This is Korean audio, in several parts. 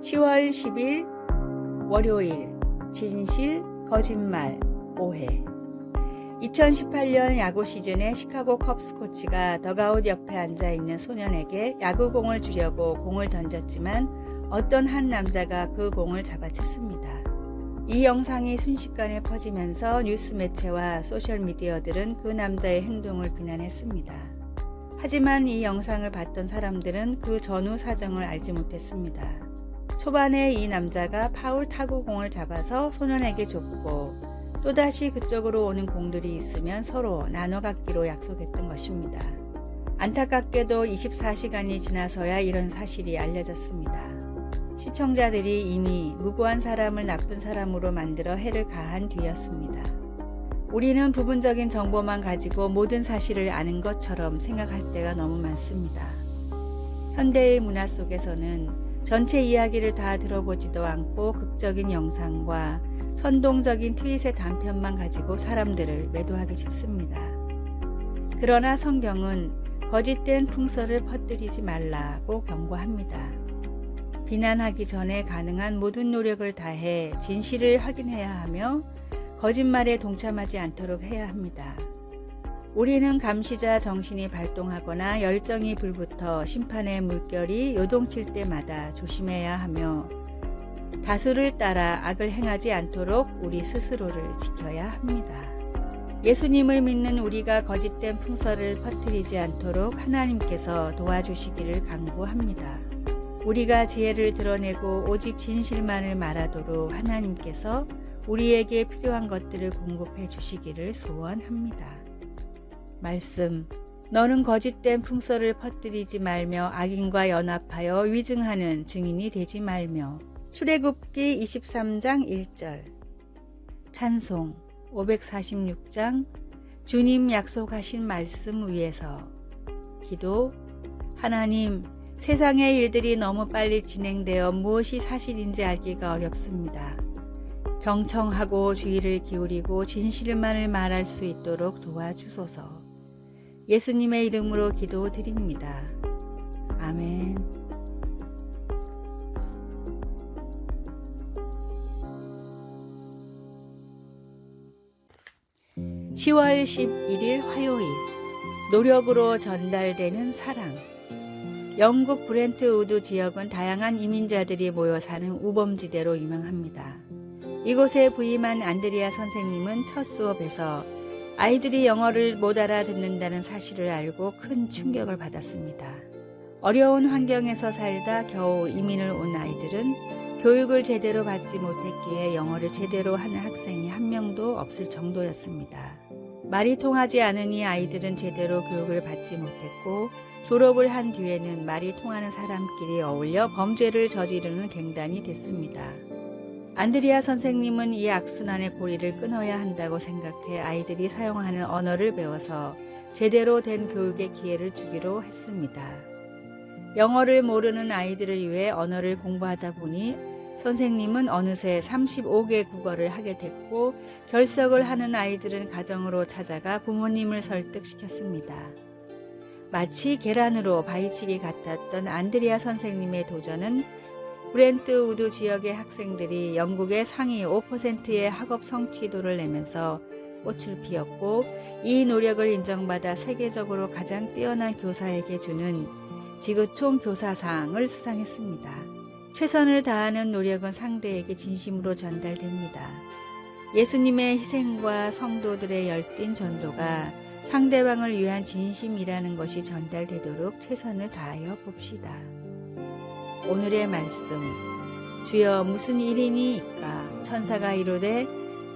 10월 10일 월요일 진실, 거짓말, 오해. 2018년 야구 시즌에 시카고 컵스 코치가 더가웃 옆에 앉아있는 소년에게 야구공을 주려고 공을 던졌지만 어떤 한 남자가 그 공을 잡아챘습니다. 이 영상이 순식간에 퍼지면서 뉴스 매체와 소셜미디어들은 그 남자의 행동을 비난했습니다. 하지만 이 영상을 봤던 사람들은 그 전후 사정을 알지 못했습니다. 초반에 이 남자가 파울 타구 공을 잡아서 소년에게 줬고 또다시 그쪽으로 오는 공들이 있으면 서로 나눠 갖기로 약속했던 것입니다. 안타깝게도 24시간이 지나서야 이런 사실이 알려졌습니다. 시청자들이 이미 무고한 사람을 나쁜 사람으로 만들어 해를 가한 뒤였습니다. 우리는 부분적인 정보만 가지고 모든 사실을 아는 것처럼 생각할 때가 너무 많습니다. 현대의 문화 속에서는 전체 이야기를 다 들어보지도 않고 극적인 영상과 선동적인 트윗의 단편만 가지고 사람들을 매도하기 쉽습니다. 그러나 성경은 거짓된 풍설을 퍼뜨리지 말라고 경고합니다. 비난하기 전에 가능한 모든 노력을 다해 진실을 확인해야 하며 거짓말에 동참하지 않도록 해야 합니다. 우리는 감시자 정신이 발동하거나 열정이 불붙어 심판의 물결이 요동칠 때마다 조심해야 하며 다수를 따라 악을 행하지 않도록 우리 스스로를 지켜야 합니다. 예수님을 믿는 우리가 거짓된 풍설을 퍼뜨리지 않도록 하나님께서 도와주시기를 간구합니다. 우리가 지혜를 드러내고 오직 진실만을 말하도록 하나님께서 우리에게 필요한 것들을 공급해 주시기를 소원합니다. 말씀, 너는 거짓된 풍설을 퍼뜨리지 말며 악인과 연합하여 위증하는 증인이 되지 말며. 출애굽기 23장 1절. 찬송 546장 주님 약속하신 말씀 위에서. 기도, 하나님, 세상의 일들이 너무 빨리 진행되어 무엇이 사실인지 알기가 어렵습니다. 경청하고 주의를 기울이고 진실만을 말할 수 있도록 도와주소서. 예수님의 이름으로 기도드립니다. 아멘. (10월 11일) 화요일. 노력으로 전달되는 사랑. 영국 브렌트 우드 지역은 다양한 이민자들이 모여 사는 우범지대로 유명합니다. 이곳에 부임한 안드리아 선생님은 첫 수업에서 아이들이 영어를 못 알아듣는다는 사실을 알고 큰 충격을 받았습니다. 어려운 환경에서 살다 겨우 이민을 온 아이들은 교육을 제대로 받지 못했기에 영어를 제대로 하는 학생이 한 명도 없을 정도였습니다. 말이 통하지 않으니 아이들은 제대로 교육을 받지 못했고 졸업을 한 뒤에는 말이 통하는 사람끼리 어울려 범죄를 저지르는 갱단이 됐습니다. 안드리아 선생님은 이 악순환의 고리를 끊어야 한다고 생각해 아이들이 사용하는 언어를 배워서 제대로 된 교육의 기회를 주기로 했습니다. 영어를 모르는 아이들을 위해 언어를 공부하다 보니 선생님은 어느새 35개 국어를 하게 됐고 결석을 하는 아이들은 가정으로 찾아가 부모님을 설득시켰습니다. 마치 계란으로 바위치기 같았던 안드리아 선생님의 도전은 브렌트 우드 지역의 학생들이 영국의 상위 5%의 학업 성취도를 내면서 꽃을 피웠고 이 노력을 인정받아 세계적으로 가장 뛰어난 교사에게 주는 지구촌 교사상을 수상했습니다. 최선을 다하는 노력은 상대에게 진심으로 전달됩니다. 예수님의 희생과 성도들의 열띤 전도가 상대방을 위한 진심이라는 것이 전달되도록 최선을 다하여 봅시다. 오늘의 말씀. 주여 무슨 일이니이까? 천사가 이르되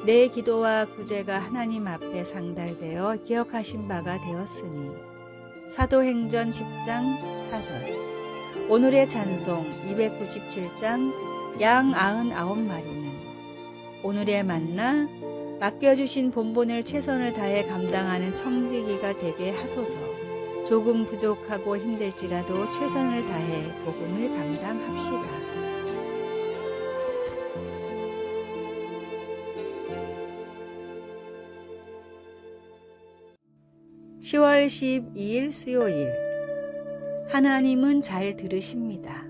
내 기도와 구제가 하나님 앞에 상달되어 기억하신 바가 되었으니. 사도행전 10장 4절. 오늘의 찬송 297장 양 99마리는. 오늘의 만나. 맡겨주신 본분을 최선을 다해 감당하는 청지기가 되게 하소서. 조금 부족하고 힘들지라도 최선을 다해 복음을 감당합시다. (10월 12일) 수요일. 하나님은 잘 들으십니다.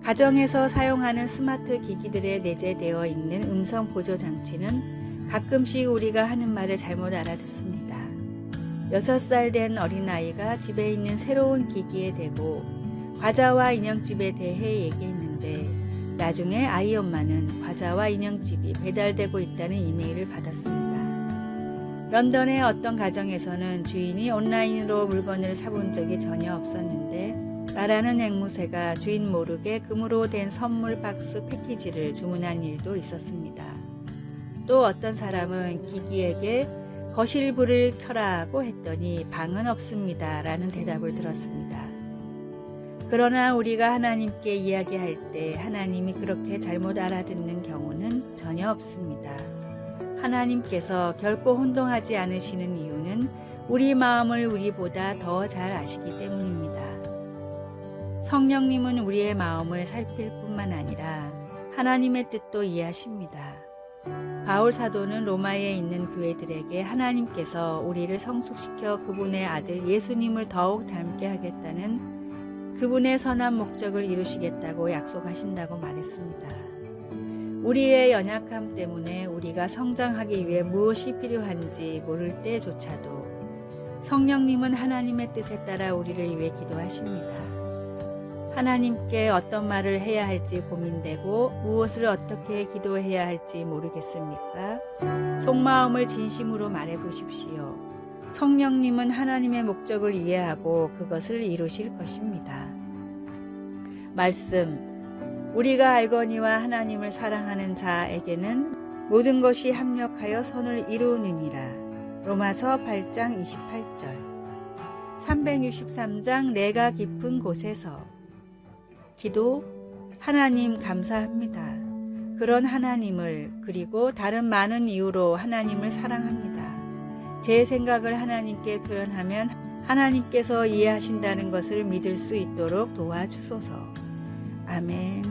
가정에서 사용하는 스마트 기기들에 내재되어 있는 음성 보조 장치는 가끔씩 우리가 하는 말을 잘못 알아듣습니다. 6살 된 어린아이가 집에 있는 새로운 기기에 대고 과자와 인형집에 대해 얘기했는데 나중에 아이 엄마는 과자와 인형집이 배달되고 있다는 이메일을 받았습니다. 런던의 어떤 가정에서는 주인이 온라인으로 물건을 사본 적이 전혀 없었는데 말하는 앵무새가 주인 모르게 금으로 된 선물 박스 패키지를 주문한 일도 있었습니다. 또 어떤 사람은 기기에게 거실 불을 켜라고 했더니 방은 없습니다 라는 대답을 들었습니다. 그러나 우리가 하나님께 이야기할 때 하나님이 그렇게 잘못 알아듣는 경우는 전혀 없습니다. 하나님께서 결코 혼동하지 않으시는 이유는 우리 마음을 우리보다 더 잘 아시기 때문입니다. 성령님은 우리의 마음을 살필 뿐만 아니라 하나님의 뜻도 이해하십니다. 바울 사도는 로마에 있는 교회들에게 하나님께서 우리를 성숙시켜 그분의 아들 예수님을 더욱 닮게 하겠다는 그분의 선한 목적을 이루시겠다고 약속하신다고 말했습니다. 우리의 연약함 때문에 우리가 성장하기 위해 무엇이 필요한지 모를 때조차도 성령님은 하나님의 뜻에 따라 우리를 위해 기도하십니다. 하나님께 어떤 말을 해야 할지 고민되고 무엇을 어떻게 기도해야 할지 모르겠습니까? 속마음을 진심으로 말해 보십시오. 성령님은 하나님의 목적을 이해하고 그것을 이루실 것입니다. 말씀, 우리가 알거니와 하나님을 사랑하는 자에게는 모든 것이 합력하여 선을 이루느니라. 로마서 8장 28절. 363장 내가 깊은 곳에서 기도, 하나님 감사합니다. 그런 하나님을 그리고 다른 많은 이유로 하나님을 사랑합니다. 제 생각을 하나님께 표현하면 하나님께서 이해하신다는 것을 믿을 수 있도록 도와주소서. 아멘.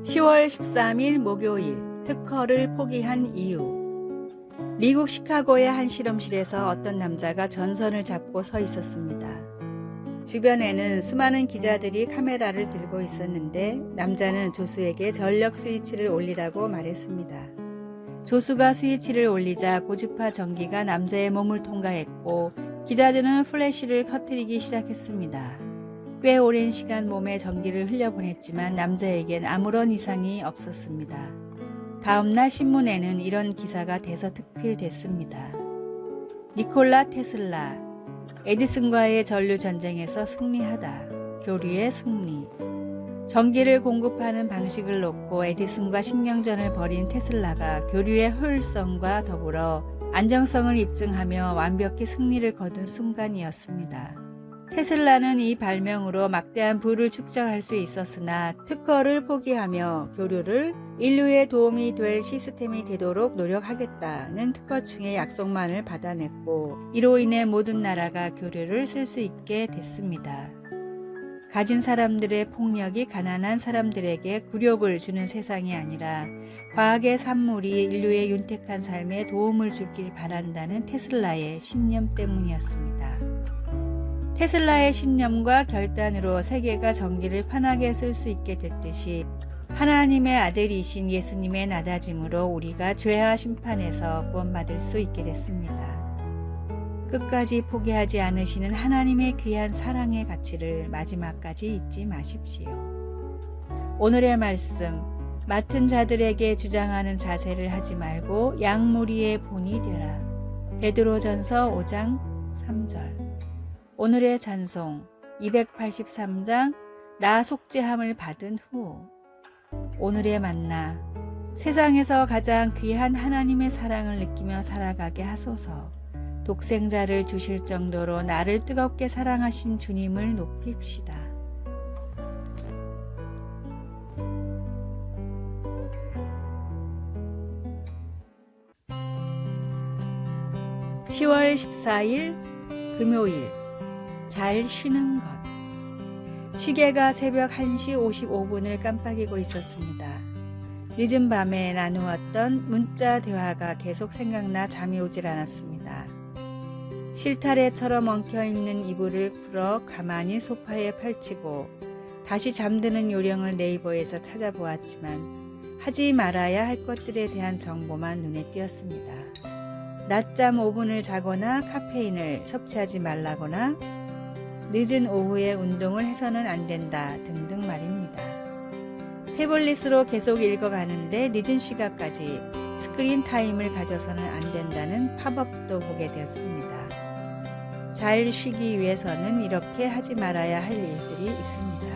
(10월 13일) 목요일 특허를 포기한 이유. 미국 시카고의 한 실험실에서 어떤 남자가 전선을 잡고 서 있었습니다. 주변에는 수많은 기자들이 카메라를 들고 있었는데 남자는 조수에게 전력 스위치를 올리라고 말했습니다. 조수가 스위치를 올리자 고주파 전기가 남자의 몸을 통과했고 기자들은 플래시를 커트리기 시작했습니다. 꽤 오랜 시간 몸에 전기를 흘려보냈지만 남자에겐 아무런 이상이 없었습니다. 다음날 신문에는 이런 기사가 대서특필됐습니다. 니콜라 테슬라, 에디슨과의 전류 전쟁에서 승리하다. 교류의 승리. 전기를 공급하는 방식을 놓고 에디슨과 신경전을 벌인 테슬라가 교류의 효율성과 더불어 안정성을 입증하며 완벽히 승리를 거둔 순간이었습니다. 테슬라는 이 발명으로 막대한 부를 축적할 수 있었으나 특허를 포기하며 교류를 인류에 도움이 될 시스템이 되도록 노력하겠다는 특허층의 약속만을 받아냈고 이로 인해 모든 나라가 교류를 쓸 수 있게 됐습니다. 가진 사람들의 폭력이 가난한 사람들에게 굴욕을 주는 세상이 아니라 과학의 산물이 인류의 윤택한 삶에 도움을 주길 바란다는 테슬라의 신념 때문이었습니다. 테슬라의 신념과 결단으로 세계가 전기를 편하게 쓸 수 있게 됐듯이 하나님의 아들이신 예수님의 낮아짐으로 우리가 죄와 심판에서 구원받을 수 있게 됐습니다. 끝까지 포기하지 않으시는 하나님의 귀한 사랑의 가치를 마지막까지 잊지 마십시오. 오늘의 말씀, 맡은 자들에게 주장하는 자세를 하지 말고 양무리의 본이 되라. 베드로전서 5장 3절. 오늘의 찬송 283장 나 속죄함을 받은 후. 오늘의 만나 세상에서 가장 귀한 하나님의 사랑을 느끼며 살아가게 하소서. 독생자를 주실 정도로 나를 뜨겁게 사랑하신 주님을 높입시다. (10월 14일) 금요일 잘 쉬는 것. 시계가 새벽 1시 55분을 깜빡이고 있었습니다. 늦은 밤에 나누었던 문자 대화가 계속 생각나 잠이 오질 않았습니다. 실타래처럼 엉켜있는 이불을 풀어 가만히 소파에 펼치고 다시 잠드는 요령을 네이버에서 찾아보았지만 하지 말아야 할 것들에 대한 정보만 눈에 띄었습니다. 낮잠 5분을 자거나 카페인을 섭취하지 말라거나 늦은 오후에 운동을 해서는 안 된다 등등 말입니다. 태블릿으로 계속 읽어가는데 늦은 시간까지 스크린 타임을 가져서는 안 된다는 팝업도 보게 되었습니다. 잘 쉬기 위해서는 이렇게 하지 말아야 할 일들이 있습니다.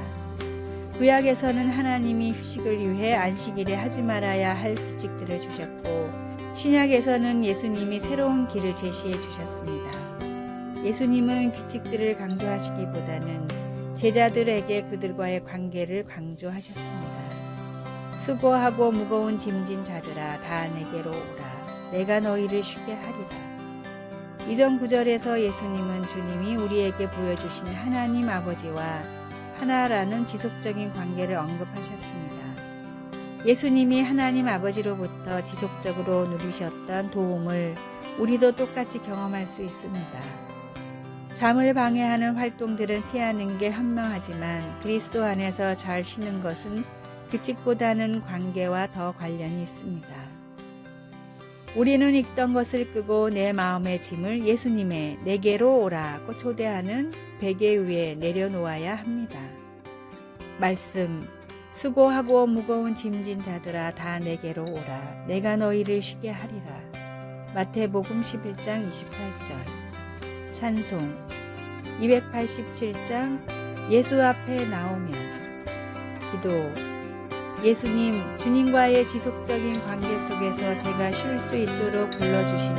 구약에서는 하나님이 휴식을 위해 안식일에 하지 말아야 할 규칙들을 주셨고 신약에서는 예수님이 새로운 길을 제시해 주셨습니다. 예수님은 규칙들을 강조하시기보다는 제자들에게 그들과의 관계를 강조하셨습니다. 수고하고 무거운 짐진 자들아 다 내게로 오라. 내가 너희를 쉬게 하리라. 이전 구절에서 예수님은 주님이 우리에게 보여주신 하나님 아버지와 하나라는 지속적인 관계를 언급하셨습니다. 예수님이 하나님 아버지로부터 지속적으로 누리셨던 도움을 우리도 똑같이 경험할 수 있습니다. 잠을 방해하는 활동들은 피하는 게 현명하지만 그리스도 안에서 잘 쉬는 것은 규칙보다는 관계와 더 관련이 있습니다. 우리는 읽던 것을 끄고 내 마음의 짐을 예수님의 내게로 오라고 초대하는 베개 위에 내려놓아야 합니다. 말씀, 수고하고 무거운 짐진 자들아 다 내게로 오라. 내가 너희를 쉬게 하리라. 마태복음 11장 28절. 찬송 287장 예수 앞에 나오면. 기도. 예수님, 주님과의 지속적인 관계 속에서 제가 쉴 수 있도록 불러주시니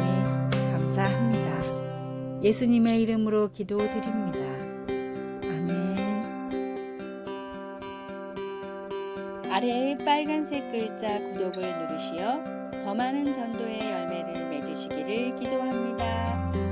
감사합니다. 예수님의 이름으로 기도드립니다. 아멘. 아래의 빨간색 글자 구독을 누르시어 더 많은 전도의 열매를 맺으시기를 기도합니다.